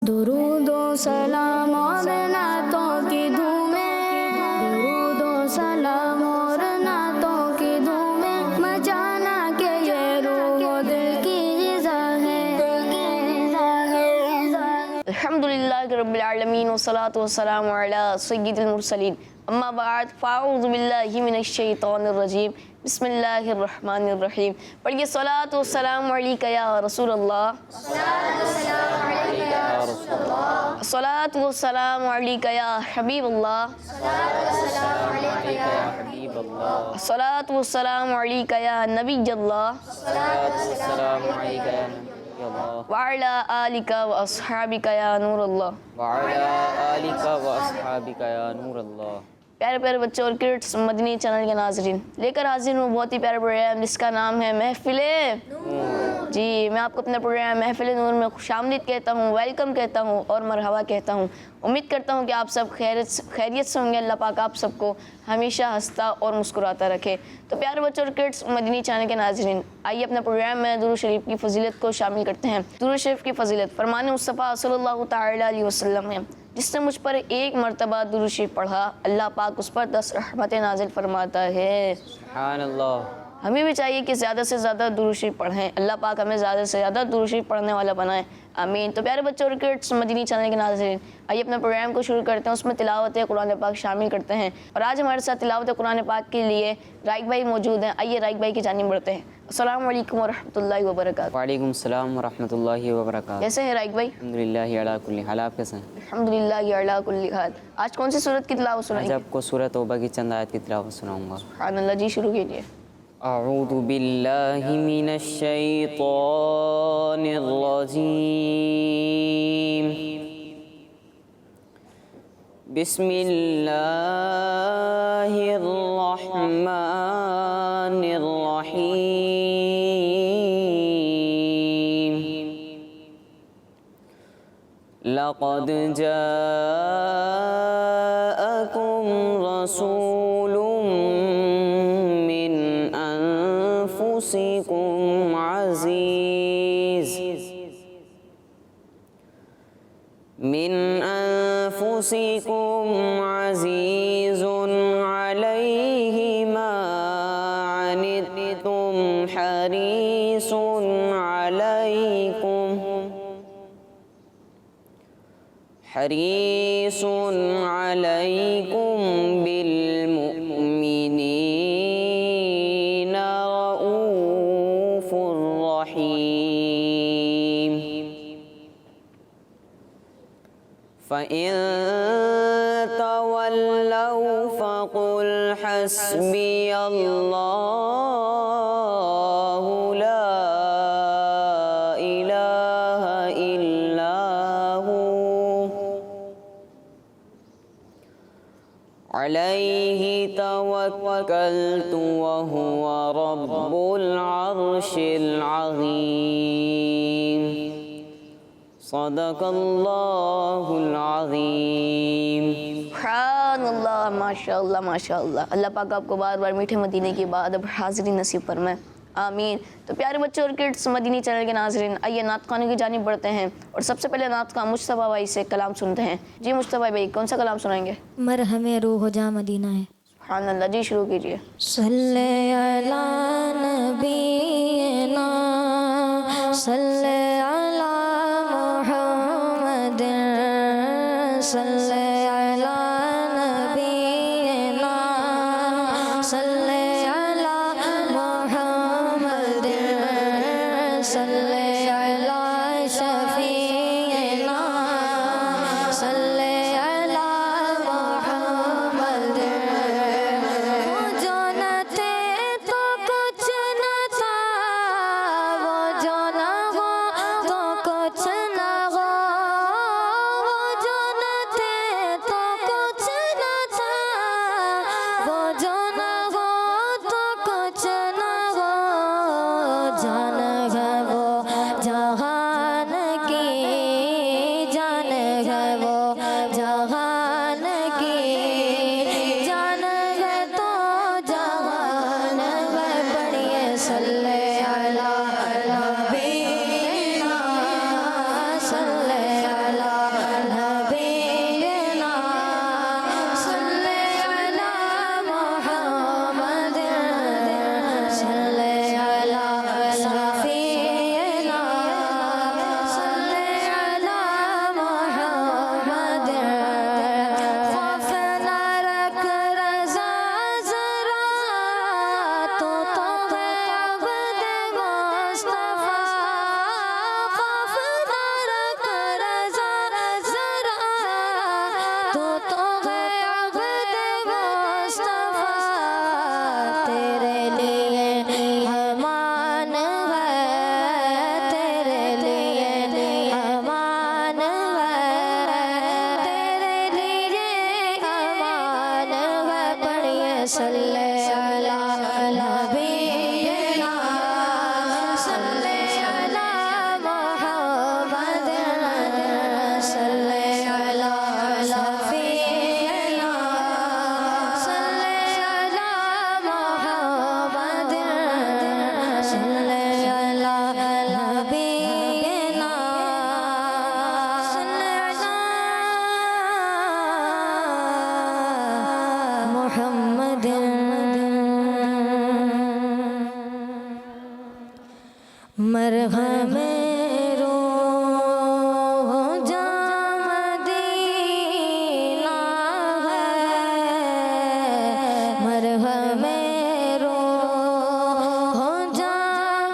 दुरूदो सलाम और नातों की धूमें, दुरूदो सलाम और नातों की धूमें, मचाना के ये रूह दिल की ग़िज़ा है। अल्हम्दुलिल्लाहि रब्बिल आलमीन वस्सलातु वस्सलामु अला सय्यिदिल मुरसलीन अम्मा बाद फ़अऊज़ु बिल्लाहि मिनश शैतानिर रजीम बिस्मिल्लाहिर रहमानिर रहीम। पढ़िए सलातु वस्सलामु अलैका या रसूल अल्लाह, सलातु वस्सलामु अलैका या हबीब अल्लाह, सलातु वस्सलामु अलैका या नबी अल्लाह व अला आलिका व अस्हाबिका या नूर अल्लाह। प्यारे प्यारे बच्चों और किड्स, मदनी चैनल के नाज़रीन, लेकर हाजिर हूँ बहुत ही प्यारा प्रोग्राम जिसका नाम है महफिले नूर। जी, मैं आपको अपने प्रोग्राम महफिले नूर में खुशामदीद कहता हूँ, वेलकम कहता हूँ और मरहबा कहता हूँ। उम्मीद करता हूँ कि आप सब खैरियत से होंगे। अल्लाह पाक आप सबको हमेशा हंसता और मुस्कुराता रखे। तो प्यारे बच्चों और किड्स, मदनी चैनल के नाज़रीन, आइए अपने प्रोग्राम में दुरूद शरीफ की फजीलत को शामिल करते हैं। दुरूद शरीफ की फजीलत फरमान मुस्तफ़ा सल्लल्लाहु तआला अलैहि वसल्लम है, जिसने मुझ पर एक मरतबा दुरूद शरीफ पढ़ा, अल्लाह पाक उस पर 10 रहमतें नाजिल फरमाता है। सुभान अल्लाह। हमें भी चाहिए कि ज़्यादा से ज़्यादा दुरूद शरीफ पढ़ें। अल्लाह पाक हमें ज़्यादा से ज़्यादा दुरूद शरीफ पढ़ने वाला बनाए, आमीन। तो प्यारे बच्चों और किड्स, मदनी चैनल के नाज़रीन, आइए अपने प्रोग्राम को शुरू करते हैं। उसमें तिलावत कुरान पाक शामिल करते हैं और आज हमारे साथ तिलावत कुरान पाक के लिए राइक भाई मौजूद हैं। आइए राइक भाई की जानिब बढ़ते हैं। अस्सलाम वालेकुम वरहमतुल्लाहि वबरकातुहू। वालेकुम सलाम वरहमतुल्लाहि वबरकातुहू। कैसे हैं राइक भाई? अल्हम्दुलिल्लाहि अला कुल्ली हाल। आप कैसे हैं? अल्हम्दुलिल्लाहि अला कुल्ली हाल। आज कौन सी सूरत की तिलावत आज सुनाएंगे? आपको सूरह तौबा की चंद आयत की तिलावत सुनाऊंगा। सुभान अल्लाह जी, शुरू कीजिए। अऊज़ु बिल्लाहि मिनश शैतानिर रजीम। बिस्मिल्लाहिर रहमानिर रहीम। लक़द जाअकुम रसूलुम मिन अनफुसिकुम अज़ीज़ अज़ीज़ुन अलैहि मा अनित्तुम हरीसुन अलैकुम बिल मुमिनीना रऊफ़ुर रहीम। फ़इन तवल्लौ फ़क़ुल हस्बियल्लाहु ला इलाहा इल्ला हु अलैहि तवक्कलतु व हुवा रब्बुल अर्शिल अज़ीम। सदक़ल्लाहुल अज़ीम। सुभानअल्लाह, माशाअल्लाह माशाअल्लाह। अल्लाह पाक आपको बार बार मीठे मदीने की बाद अब हाज़िरी नसीब फरमाए, आमीन। तो प्यारे बच्चों और किड्स, मदनी चैनल के नाज़रीन, आइए नात ख़ानों की जानिब बढ़ते हैं और सबसे पहले नात ख़ान मुस्तफ़ा भाई से कलाम सुनते हैं। जी मुस्तफ़ा भाई, कौन सा कलाम सुनाएंगे? मरहमे रूह जा मदीना है। सुभान अल्लाह जी, शुरू कीजिए। सल्ले अला नबीना सल्ले अला मुहम्मद सल्ले अला नबीना सल्ले अला मुहम्मद सल्ले अला शफीना सल्ले अला मुहम्मद। वो जो न थे तो कुछ न था, वो जो न हो तो कुछ न हो, वो जो न थे सल्ले अला नबीना सल्ले अला मुहम्मद सल्ले अला सफीना सल्ले अला मुहम्मद सल्ले अला नबीना सल्ले अला मुहम्मद मरहम रो जा मदीना है मरहम रो जा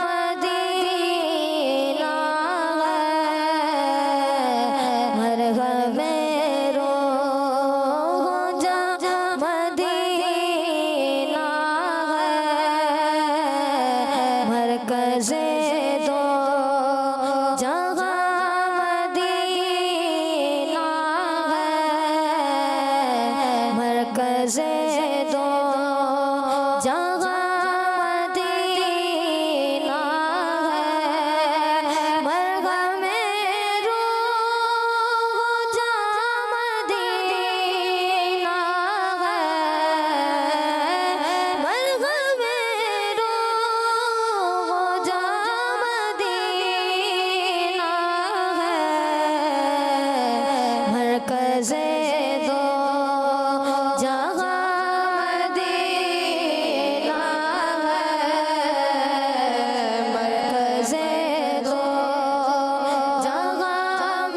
मदीना है मरहम रो जा मदीना है मरकज़े दो जहाँ मदीना है मरकज़े दो जहाँ मदीना है मरहम रूह जा मदीना है मरहम रूह जा मदीना है मरकज़े दो जहाँ मदीना है मरकज़े दो जहाँ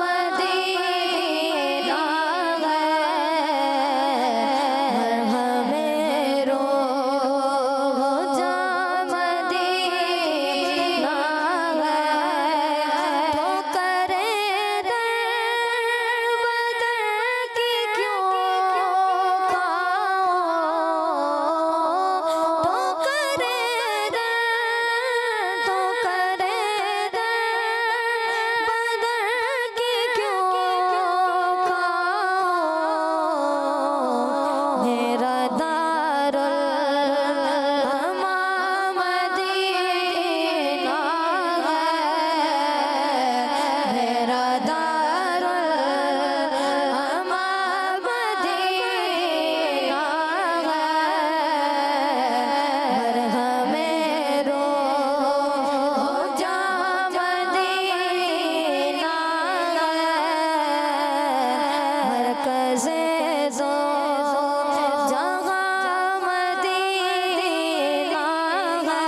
मदीना है मरहम रूह जा मदीना है तो करे दर बदर की क्यों खाओ तो करे दर बदर की क्यों खाओ मेरा दारुल अमान मदीना है मेरा दारुल अमान मदीना है मरहम रूह जा मदीना है मरकज़े दो जहाँ मदीना है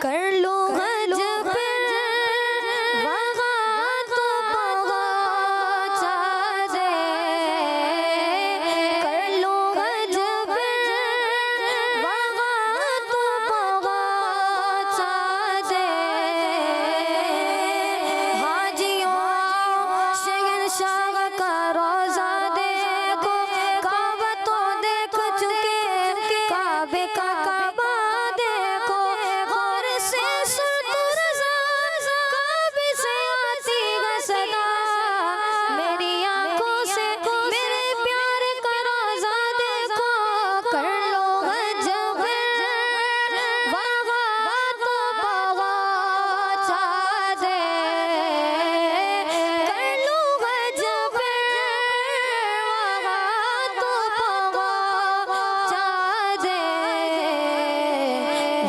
कर लो हज फिर वहाँ तो पहुँचा दे कर लो हज फिर वहाँ तो पहुँचा दे हाजियों शहंशाह का रोज़ा देखो काबा तो देख चुके काबे का काबा देखो और से सुरजा काबे से आती है सदा मेरी आंखों से मेरे प्यार का रोज़ा देखो कर लो हज वहाँ तो पहुँचा दे कर लो हज वहाँ तो पहुँचा दे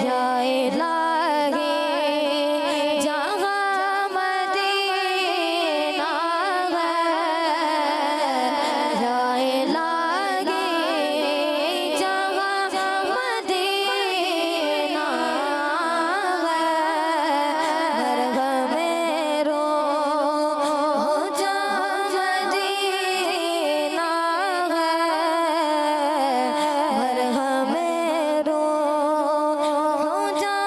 या इलाही जहाँ मदीना है या इलाही जहाँ मदीना है मरहम रूह जा मदीना है मरहम रूह जा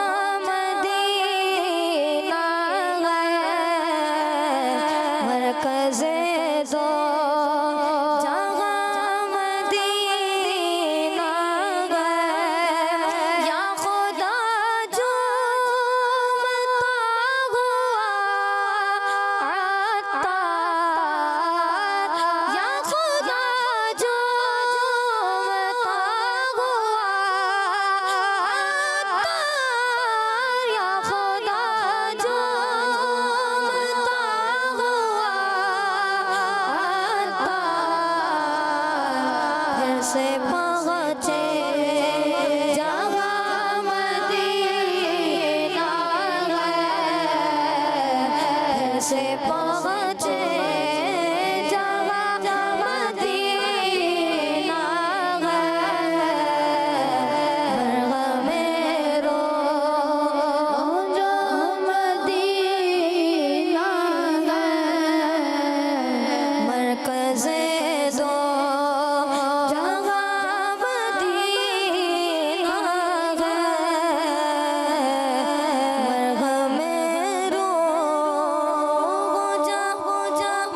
मदीना है मरकज़े दो जहाँ मदीना है या खुदा जो मता हुआ अत्तार या खुदा जो से पहुँचे जहाँ मदीना है, से पहुँचे जहाँ मदीना है, मरहमे रो जो मदीना है, मरकज़े दो जहाँ मदीना है, मरहमे रो जा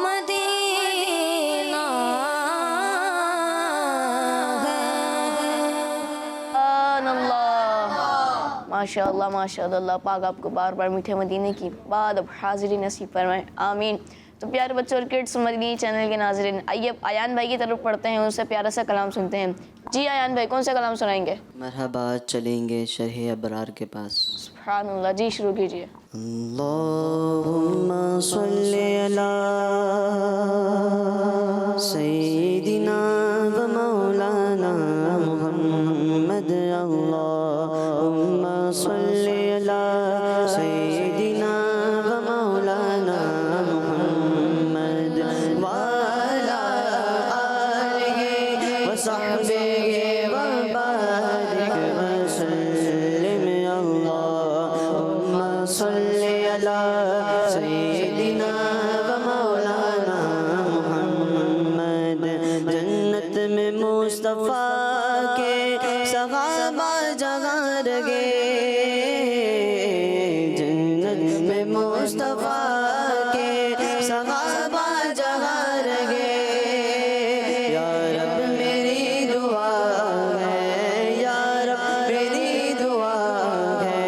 मदीना माशाअल्लाह माशाअल्लाह। पाक आपको बार बार मीठे मदीने की बाद अब हाजिरी नसीब फरमाए, आमीन। तो प्यारे बच्चों और किड्स मदनी चैनल के नाज़रीन, आइए अब आयान भाई की तरफ पढ़ते हैं, उनसे प्यारा सा कलाम सुनते हैं। जी आयान भाई, कौन सा कलाम सुनाएंगे? मरहबा चलेंगे शरह अबरार के पास। सुब्हानअल्लाह, जी शुरू कीजिए। अल्लाहुम्मा सल्ली अला सय्यिदिना व मौलाना मुहम्मद। अल्लाहुम्मा सल्ली अला सय्यिदिना व मौलाना मुहम्मद व अला आलिहि व सहबिहि व बारिक व सल्लिम। अल्लाहुम्मा सल्ली अला सय्यिदिना व मौलाना मुहम्मद। जन्नत में मुस्तफ़ा के सहाबा जहाँ रगे, जन्नत में मुस्तफ़ा के सहाबा जहाँ रगे। या रब मेरी दुआ है, या रब मेरी दुआ है,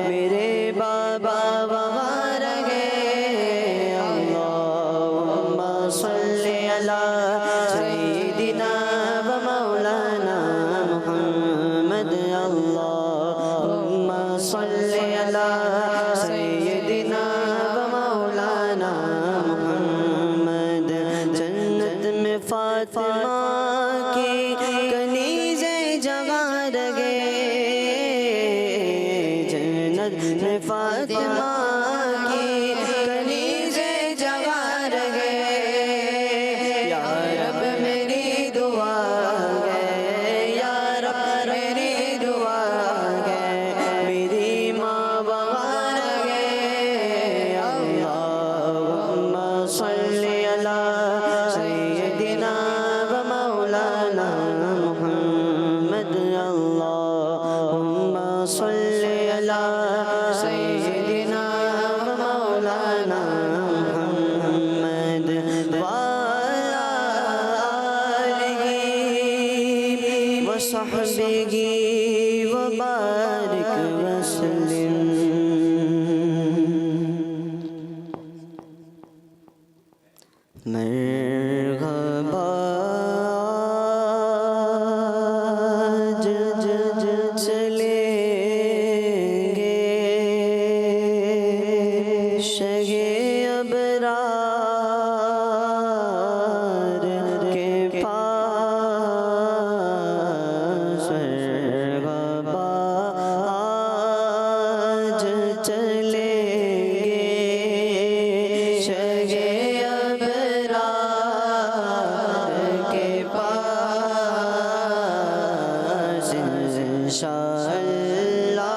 मेरे बाबा वहाँ रगे। अल्लाहुम्मा सल्ली अला सय्यिदिना व मौलाना मुहम्मद। अल्लाहुम्मा सल्ली अला सय्यिदिना व मौलाना मुहम्मद। जन्नत में फातिमा की कनीज़े जगह रगे, जन्नत में फातिमा की कनीज़े जगह रगे। या रब मेरी दुआ है, या रब मेरी दुआ है, मेरी माँ वहाँ रगे। अल्लाहुम्मा सल्ली अला सय्यिदिना व मौलाना मुहम्मद। अल्लाहुम्मा सल्ली अला सय्यिदिना व मौलाना मुहम्मद व अला आलिहि व सहबिहि व बारिक व सल्लिम। मरहबा चलेंगे शगे अबरार के पास। मरहबा आज चलेंगे शगे अबरार के पास। इंशाअल्लाह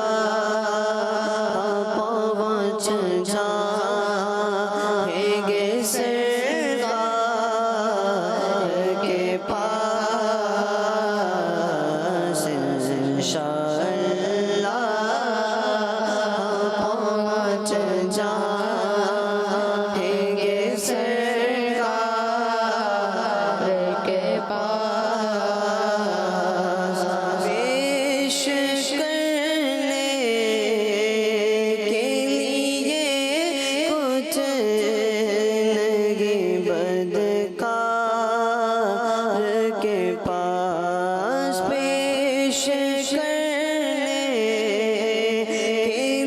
पहुँच जाएंगे सरकार के पास। इंशाअल्लाह पहुँच जाएंगे सरकार के पास। पेश करने के लिए कुछ नहीं बदकार के पास। पेश करने के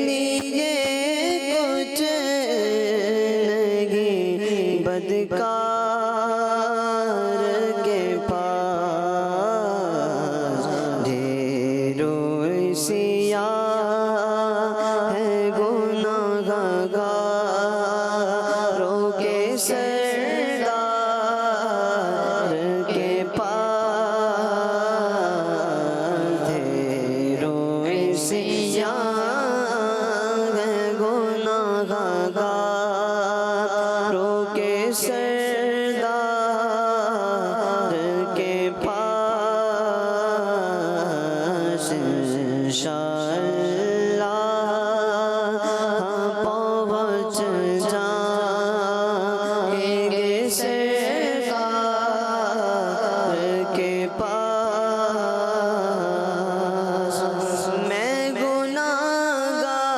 लिए कुछ नहीं बदकार के पास। सरदार के पास रोए से गुनाहगारों के सरदार के पास इंशाअल्लाह पहुँच जाएंगे सरकार के पास। मैं गुनाहगार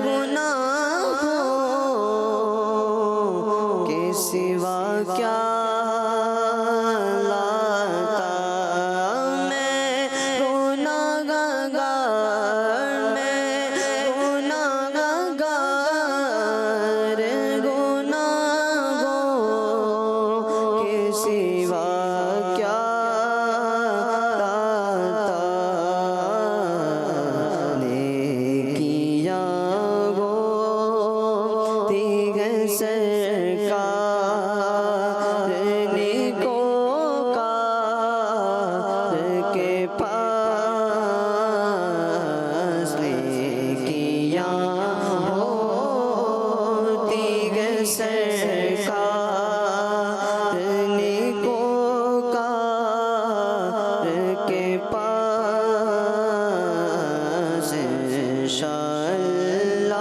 गुनाहों के सिवा क्या लाता। मैं गुनाहगार गुनाहों के सिवा क्या लाता। नेकियां गोती है सरकार नेकोकार के पास। नेकियां होती है सरकार नेकोकार के पास। इंशाअल्लाह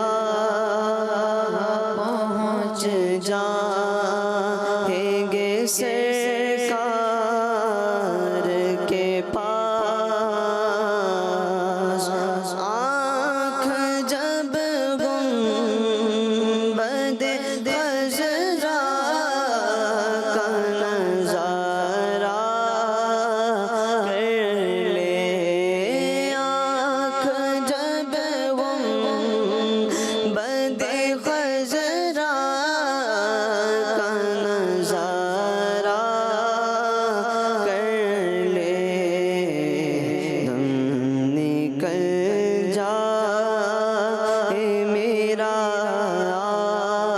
पहुँच जाएंगे सरकार के पास। आँख जब गुंबद खज़रा का नज़ारा कर ले। आँख जब गुंबद खज़रा का नज़ारा कर ले। दम निकल जाए मेरा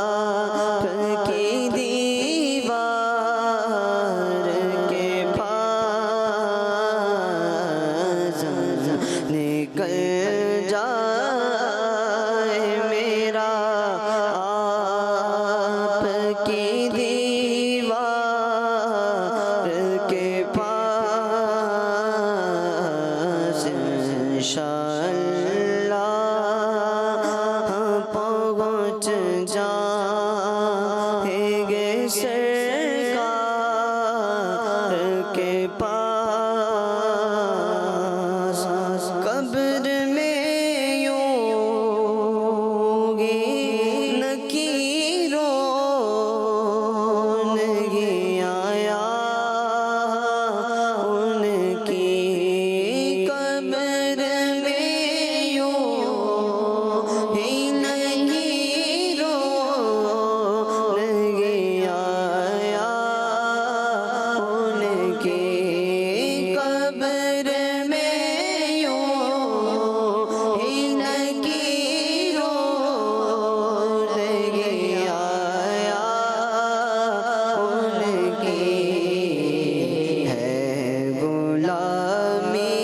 आपकी दीवार के पास। निकल जाए मेरा आपकी दीवार के पास। इंशाअल्लाह पहुँच जाएंगे सरकार के पास। कब्र में योगी नकीरों नहीं आया। उनकी कब्र में योगी नकीरों नहीं आया। उनकी कब्र में योगी नकीरों नहीं आया। उनकी है गुलामी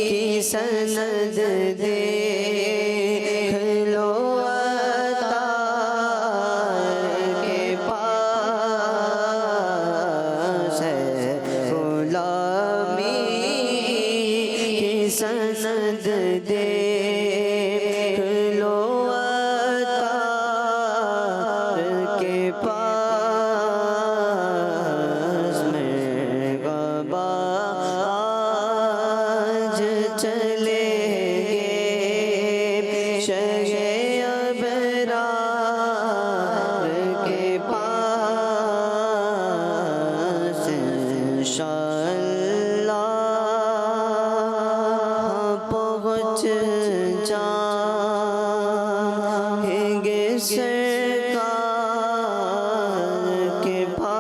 की सनद देख लो अतार के पास। है गुलामी की सनद देख लो अतार के पास। मरहबा आज चलेंगे शगे अबरार के पास। इंशाअल्लाह पहुँच जाएंगे सरकार के पास।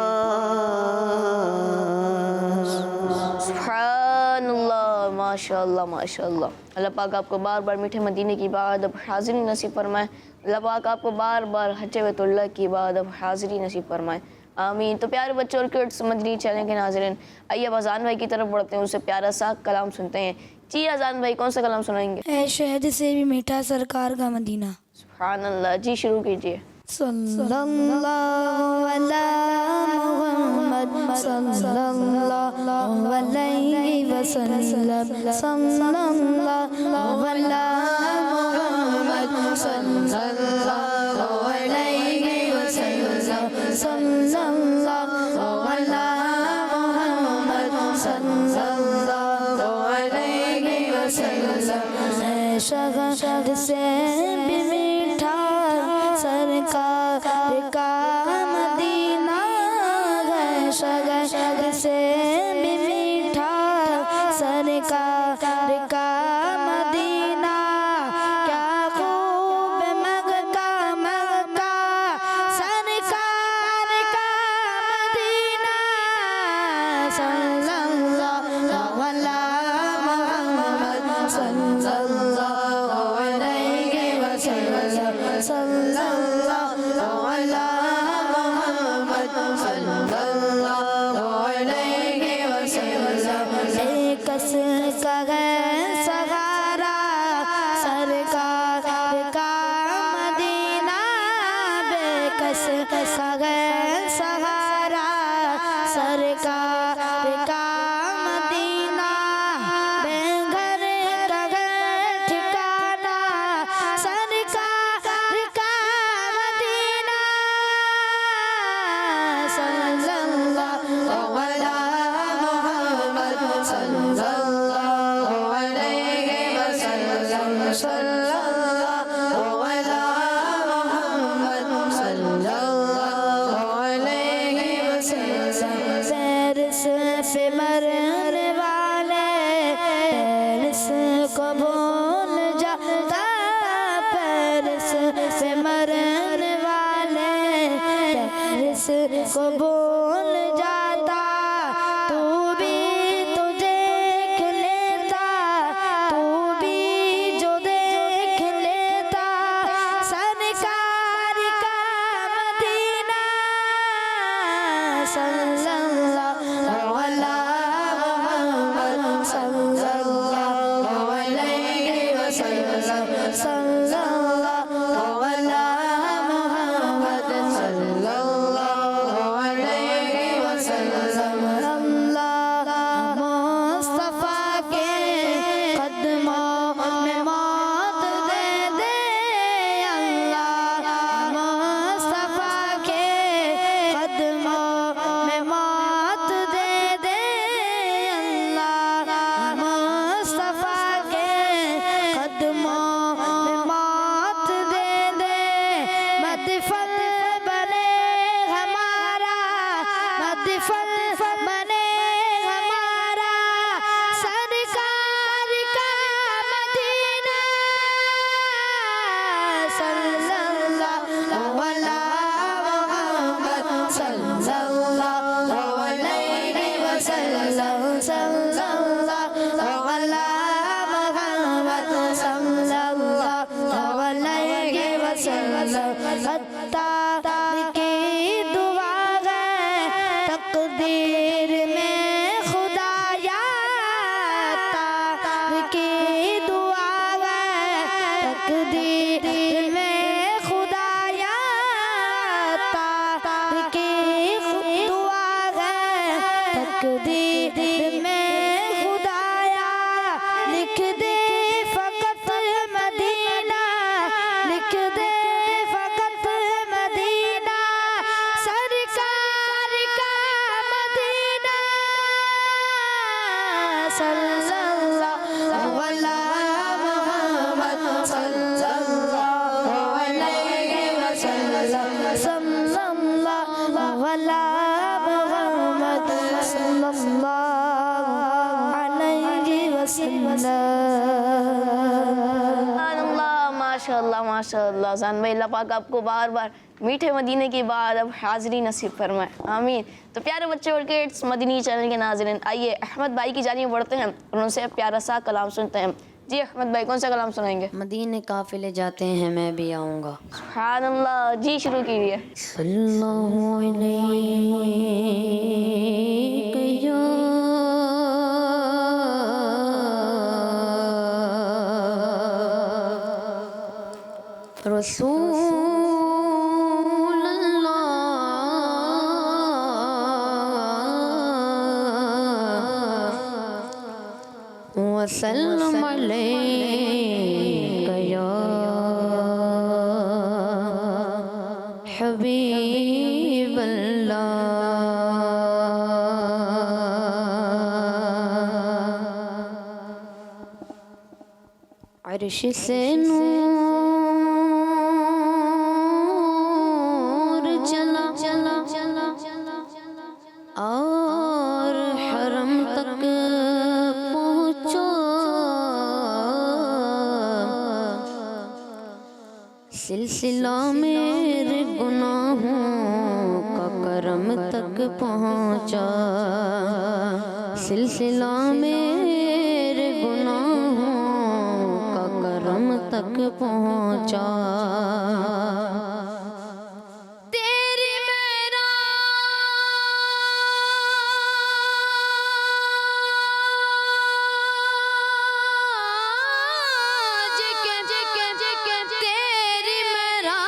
सुभानअल्लाह, माशाअल्लाह। माशाअल्लाह माशाअल्लाह। अल्लाह पाक आपको बार बार मीठे मदीने की इबादत हाज़िरी नसीब फरमाए। अल्लाह पाक आपको बार बार हज बैतुल्लाह की इबादत हाज़िरी नसीब फरमाए, आमीन। तो प्यारे बच्चों और किड्स मदनी चैनल के नाज़रीन, आइए अब अज़ान भाई की तरफ बढ़ते हैं, उससे प्यारा सा कलाम सुनते हैं। जी अज़ान भाई कौन सा कलाम सुनाएंगे? ऐ शहद से भी मीठा सरकार का मदीना। सुभान अल्लाह, जी शुरू कीजिए। सल्लल्लाहु अला मुहम्मद सल्लल्लाहु अलैहि वसल्लम सल्लल्लाहु अला मुहम्मद सल्लल्लाहु अलैहि वसल्लम सल्लल्लाहु अला मुहम्मद सल्लल्लाहु अलैहि वसल्लम। शहद से भी मीठा सरकार का मदीना है, शहद से भी मीठा सरकार का मदीना। क्या खूब मक्का मक्का सरकार का मदीना। सल्लल्लाहु अला मुहम्मद सल्लल्लाहु अलैहि वसल्लम सल्लल्लाहु अला मुहम्मद सल्लल्लाहु अलैहि वसल्लम। बेकस का है सहारा सरकार का मदीना। बेकस का है सहारा सरकार का मदीना। बेघर का है ठिकाना सरकार का मदीना। सल्लल्लाहु अला मुहम्मद सल्लल्लाहु अलैहि वसल्लम सल्लल्लाहु अला मुहम्मद सल्लल्लाहु अलैहि वसल्लम। पेरिस पे मरने वाले पेरिस को भूल जाता। पेरिस पे मरने वाले पेरिस को भूल जाता। तू भी तो देख लेता, तू भी जो देख लेता सरकार का मदीना। सल्लल्लाहु अला मुहम्मद सल्लल्लाहु अलैहि वसल्लम सल्लल्लाहु अला मुहम्मद सल्लल्लाहु अलैहि वसल्लम। अल्लाह मुस्तफा के कदमों में मौत दे दे। अल्लाह मुस्तफा के कदमों में मौत दे दे। अल्लाह मुस्तफा के कदमों में मौत दे दे। मदफन बने हमारा, मदफन बने हमारा सरकार का मदीना। सल्लल्लाहु अला मुहम्मद सल्लल्लाहु अलैहि वसल्लम सल्लल्लाहु अला मुहम्मद सल्लल्लाहु अलैहि वसल्लम। अत्तार की दुआ है तकदीर में खुदाया। अत्तार की दुआ है तकदीर में खुदाया। अत्तार की दुआ है तकदीर में खुदाया। लिख दे फकत मदीना, लिख दे फकत मदीना। माशाअल्लाह माशाअल्लाह। जान भाई, अल्लाह पाक आपको बार बार मीठे मदीने की बाद अब हाज़िरी नसीब फरमाए, आमीन। तो प्यारे बच्चे और किड्स, मदनी चैनल के नाज़रीन, आइए अहमद भाई की जानिब बढ़ते हैं और उनसे प्यारा सा कलाम सुनते हैं। जी अहमद भाई, कौन सा कलाम सुनाएंगे? मदीने काफिले जाते हैं मैं भी आऊँगा। सुभान अल्लाह, जी शुरू कीजिए। सल्लल्लाहु अलैहि या रसूल अल्लाह वसल्लम अलैका या हबीब अल्लाह। अर्श से नूर चला चला चला और हरम तक पहुँचा। सिलसिला मेरे गुनाहों का करम तक पहुँचा। सिलसिला मेरे गुनाहों का करम तक पहुँचा। तेरी मेरा तेरी मेरा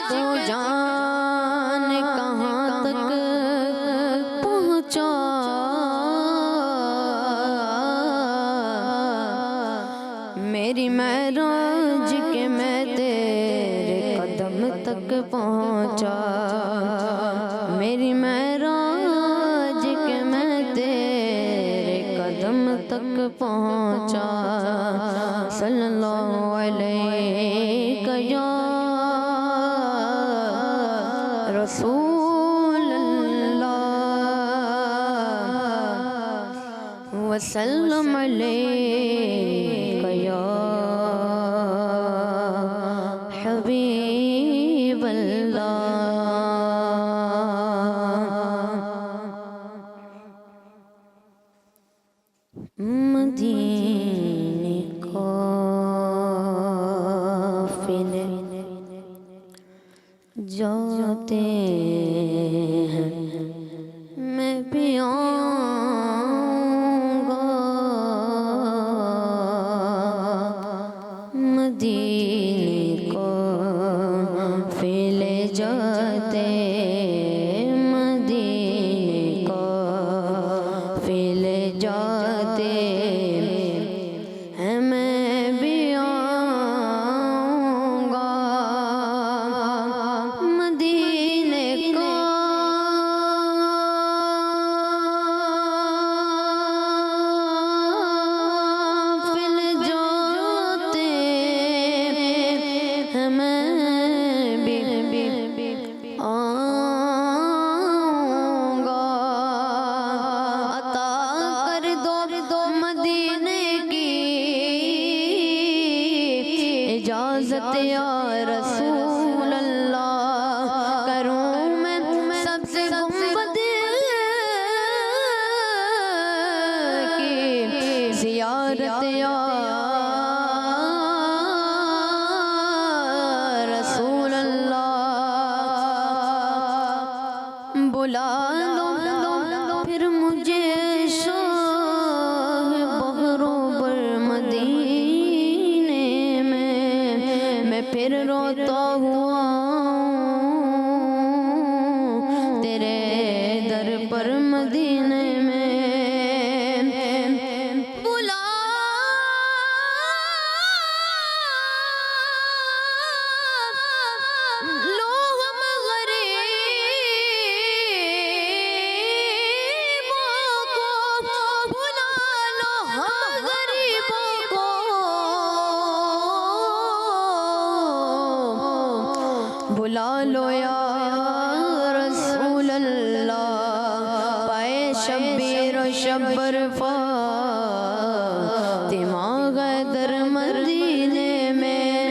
तू जान कहाँ तक पहुँचा। मेरी महराज के मैं तेरे कदम तक पहुँचा। मेरी महराज के मैं तेरे कदम तक पहुँचा। सल्लल्लाहु अलैहि या रसूल अल्लाह वसल्लम अलैका या हबीब अल्लाह। मदीने काफिले जाते हैं मैं भी आऊँगा। मदीने काफिले जाते, मदीने काफिले जाते हैं मैं भी आऊँगा। मदीने काफिले जाते हैं मैं भी आऊँगा। अता कर दो मदीने की इजाज़त या रसूल अल्लाह। करूँ मैं सबसे गुंबद की ज़ियारत या रसूल अल्लाह। बुला लो फिर मुझे शाह बहरोबर मदीने में, मैं फिर रोता हुआ तेरे दर पर मदीने में। बुला लो हम गरीबों को, बुला लो हम गरीबों को। बुला लो या रसूल अल्लाह। पाए शब्बीर शब्बर फातिमा गदर मदीने में।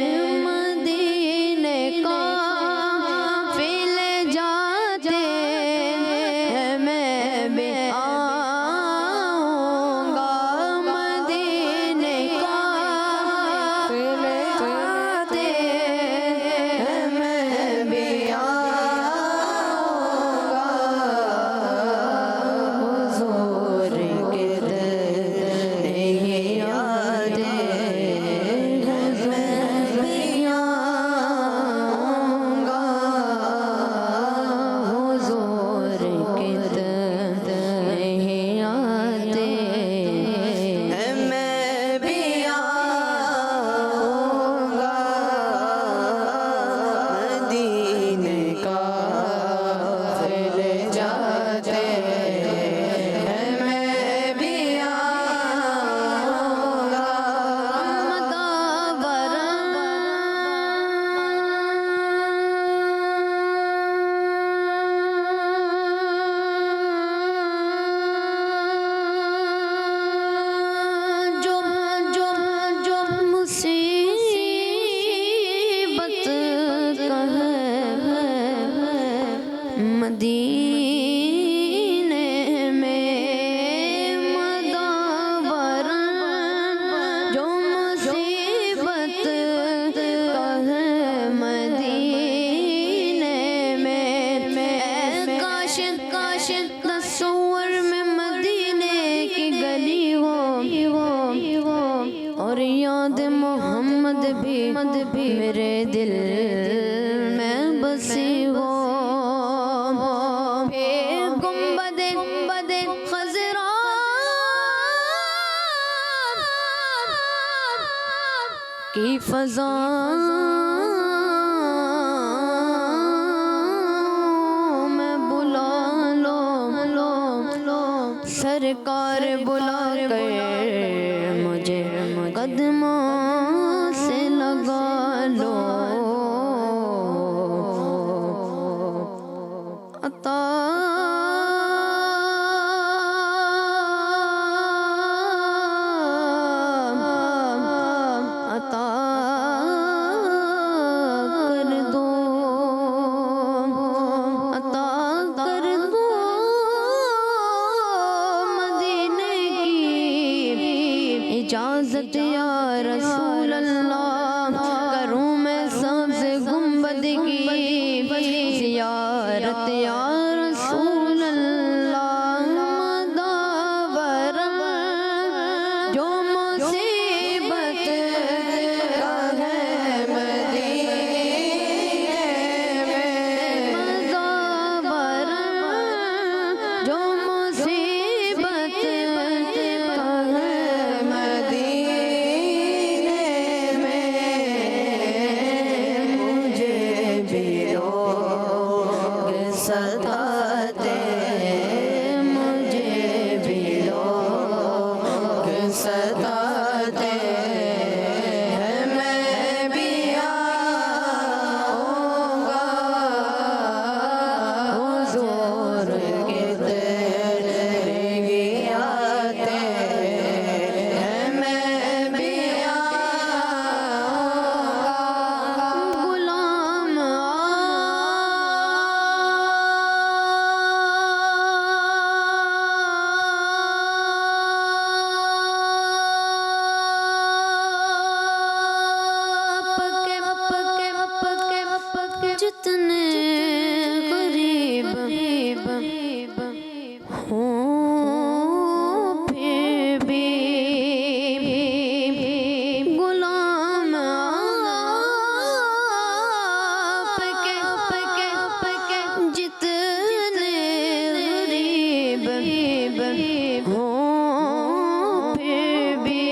तस्वुर में मदीने की गली हो और याद मोहम्मद भी मेरे दिल में बसी हो। गुंबदे खज़रा की फज़ा में बुला लो सरकार बुला कर मुझे कदमों से लगा लो। अता इजाज़त या रसूल अल्लाह करूँ मैं सबसे गुंबद की ज़ियारत या रसूल अल्लाह। मदावर जो मुसीबत का है मदीने में, मदावर जो मुसीबत का है सताते मुझे भी लोग सताते हैं, मैं भी आऊँगा हुज़ूर के तेरे भी आते हैं, मैं भी आऊँगा। गुलाम जितने गरीब हों फिर भी गुलाम आपके, जितने गरीब हों फिर भी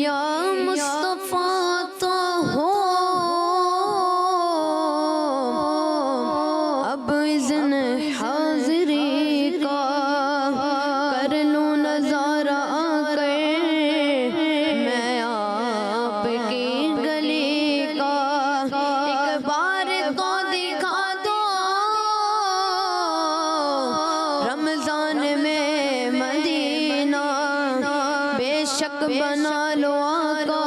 या मुस्तफ़ा तो हो अब इज़्न हाज़िरी का कर लूँ नज़ारा आकर मैं आपकी गली का। एक बार तो दिखा दो रमज़ान में मदीना, बेशक बना लो आका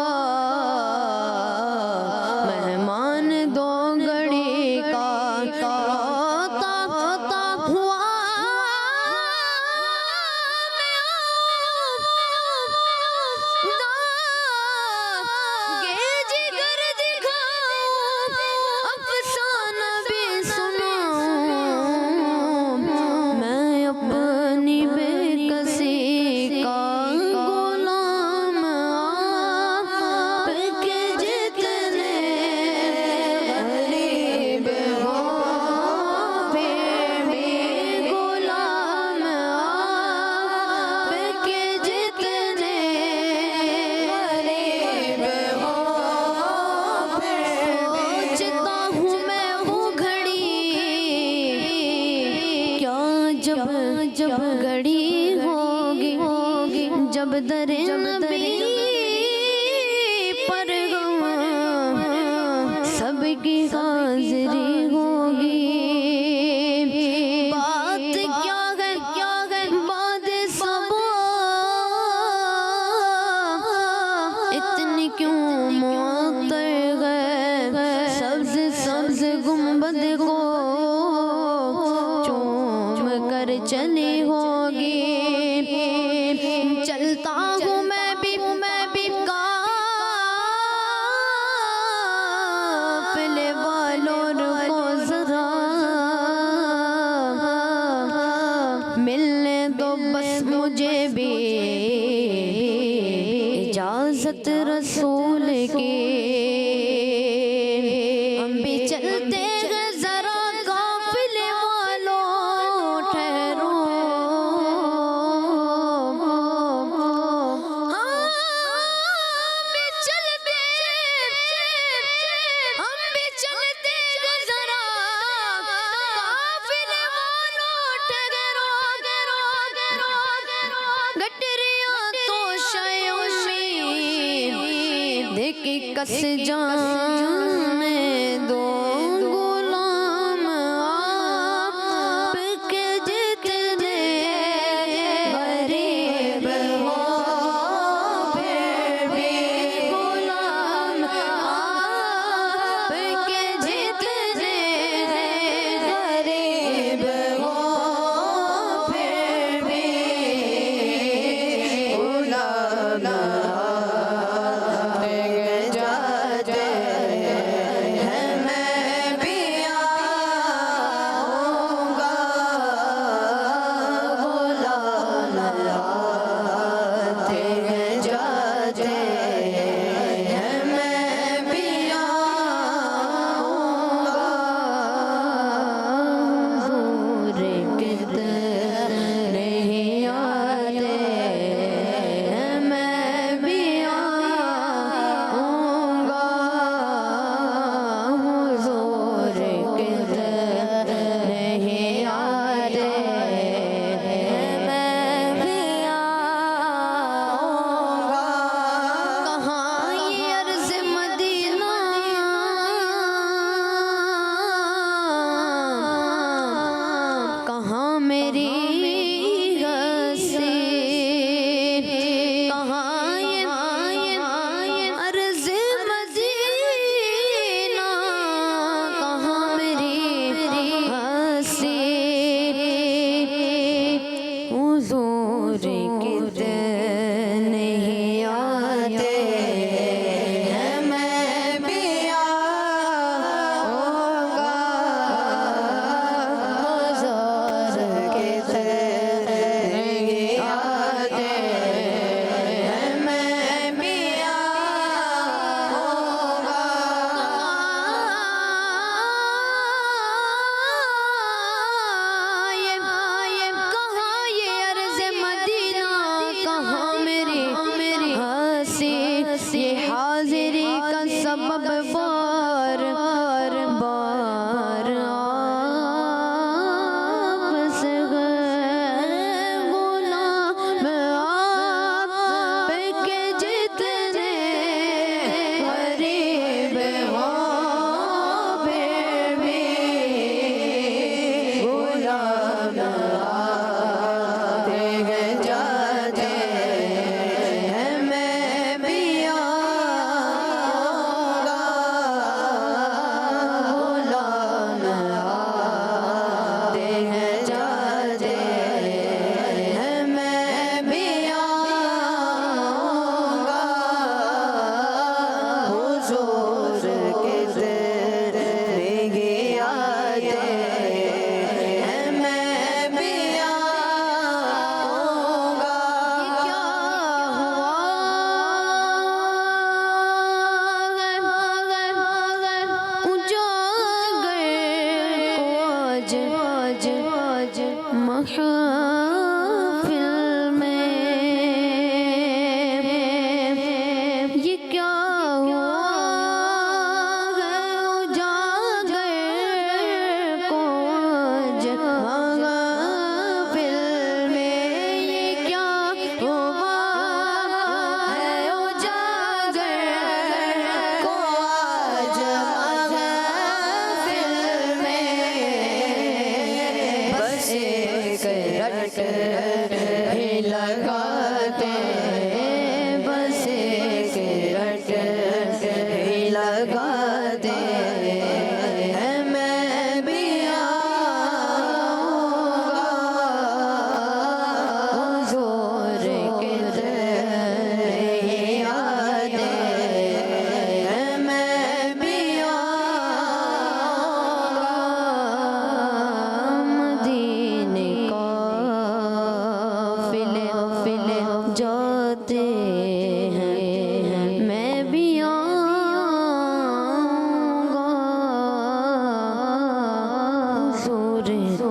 मेहमान दो घड़ी का। रोता हुआ दागे जिगर दिखाऊं, अफ़साना भी सुनाऊं मैं अपनी बेकसी का। गुलाम आपके जितने गरीब हो फिर भी गुलाम आपके जितने गरीब हो फिर भी। सोचता हूँ मैं वो घड़ी क्या जब घड़ी होगी जब दरे नबी पर सबकी हाज़िरी होगी। बात क्या है बात सब इतनी क्यों मुअत्तर है, सब्ज़ गुंबद को चूम कर चली होगी। चलता हूँ मैं भी काफ़िले वालों को ज़रा भी चलते हैं जरा काफिले वालों ठहरो। हम भी चलते हैं जरा काफिले वालों ठहरो। गटरिया तो शायद देखी कस जाने दो गुलाम आपके जितने गरीब हो फिर भी गुलाम आपके जितने गरीब हो फिर भी गुलाम जाते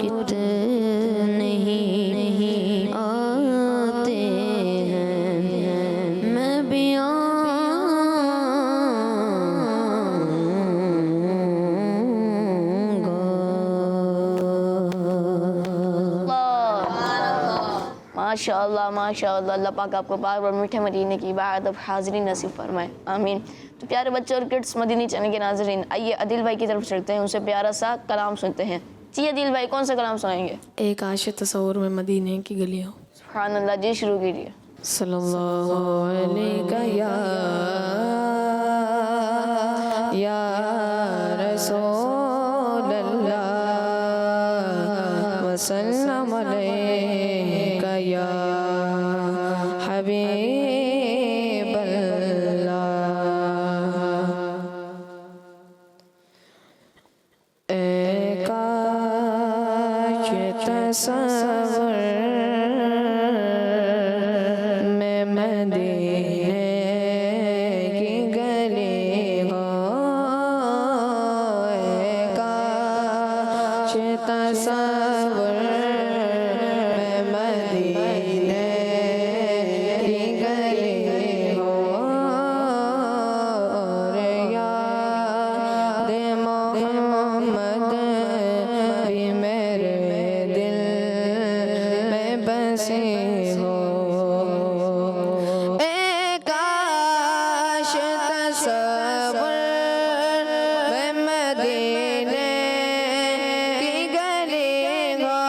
कितने ही आते हैं, मैं भी माशाअल्लाह माशाअल्लाह। अल्लाह पाक आपको बार बार मीठे मदीने की बात अब हाज़िरी नसीब फरमाए, आमीन। तो प्यारे बच्चों और किड्स मदीनी चैनल के नाज़रीन, आइए अदिल भाई की तरफ चलते हैं, उनसे प्यारा सा कलाम सुनते हैं। जी अदिल भाई, कौन सा कलाम सुनाएंगे? एक आश तस्वुर में मदीने की गलियां। सुभान अल्लाह, जी शुरू कीजिए। सल्लल्लाहु अलैहि या रसूल अल्लाह वसल्लम अलैका या हबीब अल्लाह। एक आश तस्वुर में मदीने की गली हो, एक आश तस्वुर में मदीने की गली हो, और याद मोहम्मद भी मेरे दिल में बसी हो। एक आश तस्वुर में मदीने की गली हो,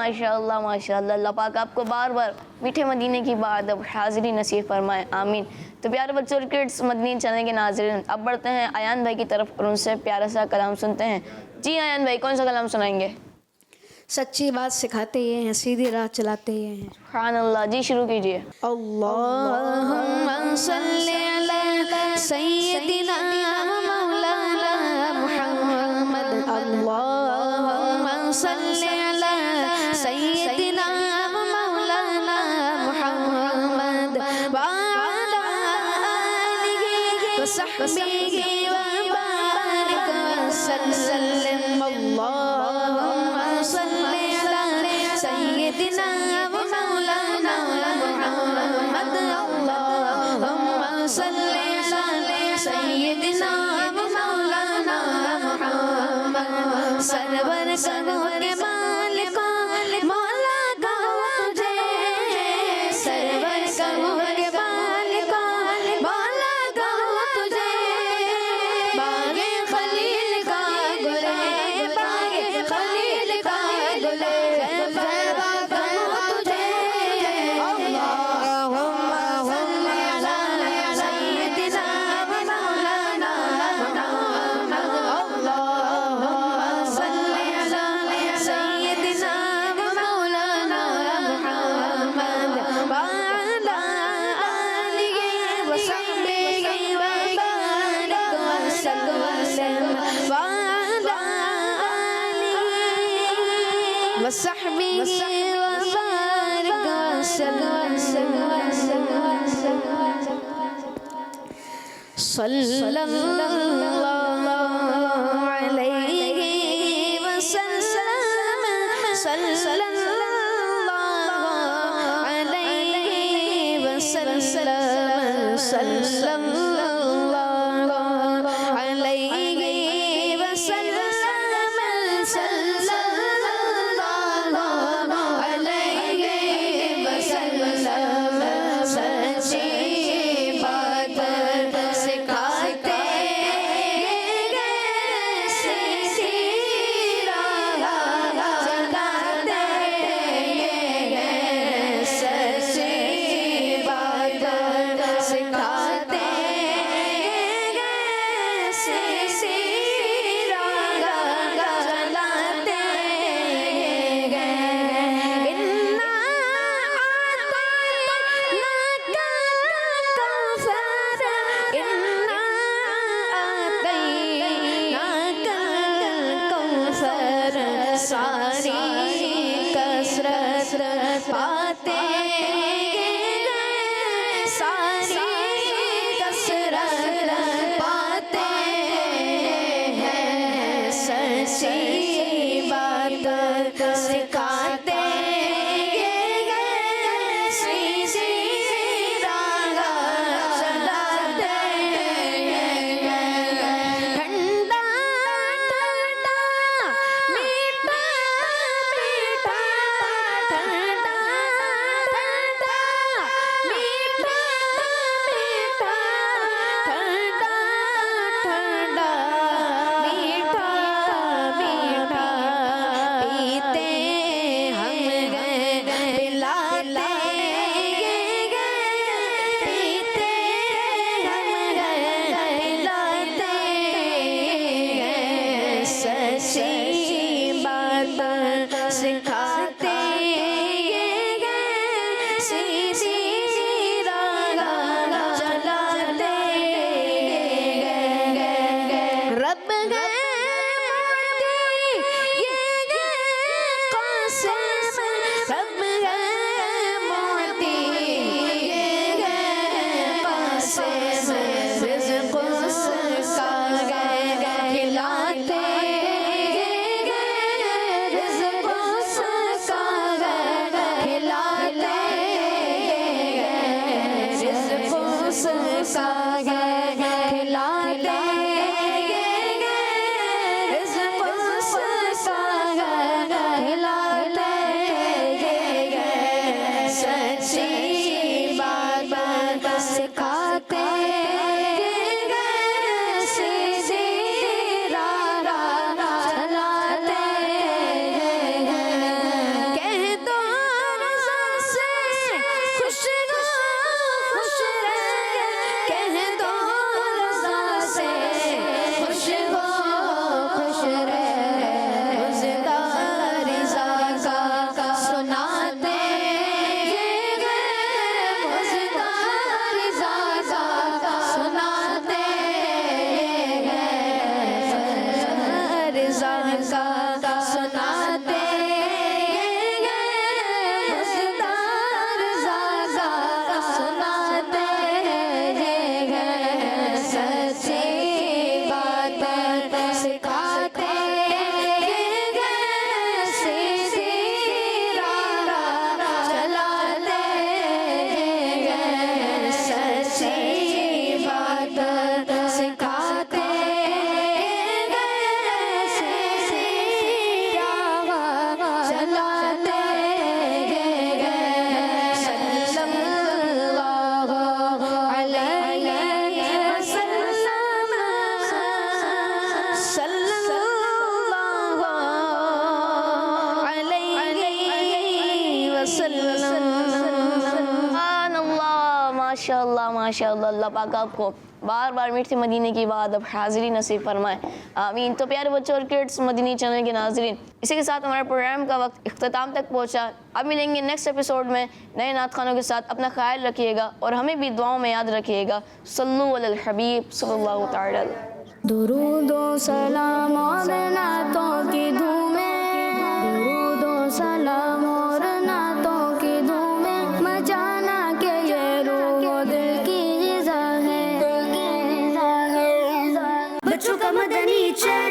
माशाअल्लाह माशाअल्लाह। अल्लाह पाक आपको बार बार मीठे मदीने की बात अब हाज़िरी नसीब फरमाए, आमीन। तो प्यारे बच्चों और किड्स, मदनी चैनल के नाज़रीन, अब बढ़ते हैं आयान भाई की तरफ और उनसे प्यारा सा कलाम सुनते हैं। जी आयान भाई, कौन सा कलाम सुनाएंगे? सच्ची बात सिखाते ये हैं, सीधी राह चलाते ये हैं। सुभान अल्लाह। जी शुरू कीजिए। अल्लाहुम्मा सल्ली अला सय्यदिना मौलाना मुहम्मद। अल्लाहुम्मा सल्ली अला सय्यदिना मौलाना मुहम्मद व अला आलिहि व सहबिहि व बारिक वसल्लम। अल्लाहुम्मा सल्ली अला सय्यदिना मौलाना मुहम्मद। अल्लाहुम्मा सल्ली अला सय्यदिना मौलाना मुहम्मद। सरवर करो के मालिक मौला कहो तुझे, सरवर कहो के मालिक मौला कहो तुझे। बागे खलील का गुले, बागे खलील का गुले, ज़रा कहो तुझे। अल्लाहुम्मा सल्ली अला सय्यदिना मौलाना मुहम्मद। अल्लाहुम्मा सल्ली अला सय्यदिना मौलाना मुहम्मद व अला आलिहि व सहबिहि व बारिक वसल्लम। व अला आलिहि व सहबिहि व बारिक वसल्लम। सल्लल्लाहु अलैहि वसल्लम, सल्लल्लाहु अलैहि वसल्लम, सल्लल्लाहु अलैहि वसल्लम, सल्लल्लाहु अलैहि वसल्लम। सच्ची बात सिखाते सीधी राह चलाते सच्ची बात सिखाते सीधी राह चलाते। इन्ना सारी कसरत पाते, सारी कसरत पाते हैं। सच्ची बात सिखाते सीधी राह चलाते। ठंडा ठंडा मीठा मीठा, ठंडा ठंडा मीठा मीठा, ठंडा ठंडा मीठा मीठा। पीते हम गए पिलाते, पीते हम गए पिलाते। सच्ची बात सिखाते सीधी राह चलाते। रब गए का सुनाते मुस्तार ज़ाज़ा सुनाते सच्ची बात सिखाते सीधी राह चलाते सच्ची बात सिखाते सीधी राह चलाते सल्लल्लाहु अलैहि वसल्लम सल्लल्लाहु अलैहि वसल्लम। सुभानअल्लाह, माशाअल्लाह माशाअल्लाह। अल्लाह पाक आपको बार बार मीठे मदीने की बात अब हाज़िरी नसीब फरमाए, आमीन। तो प्यारे बच्चों और किड्स मदीनी चैनल के नाज़रीन, इसी के साथ हमारे प्रोग्राम का वक्त इख्तिताम तक पहुंचा। अब मिलेंगे नेक्स्ट एपिसोड में नए नात खानों के साथ। अपना ख्याल रखिएगा और हमें भी दुआओं में याद रखिएगा। सल्लु अलल हबीब सल्लल्लाहु तआला। दुरूदो सलाम और नातों की धूमें, दुरूदो सलाम और नातों की धूमें, मचाना के ये रूह दिल की ग़िज़ा है। बच्चों का मदनी चैनल।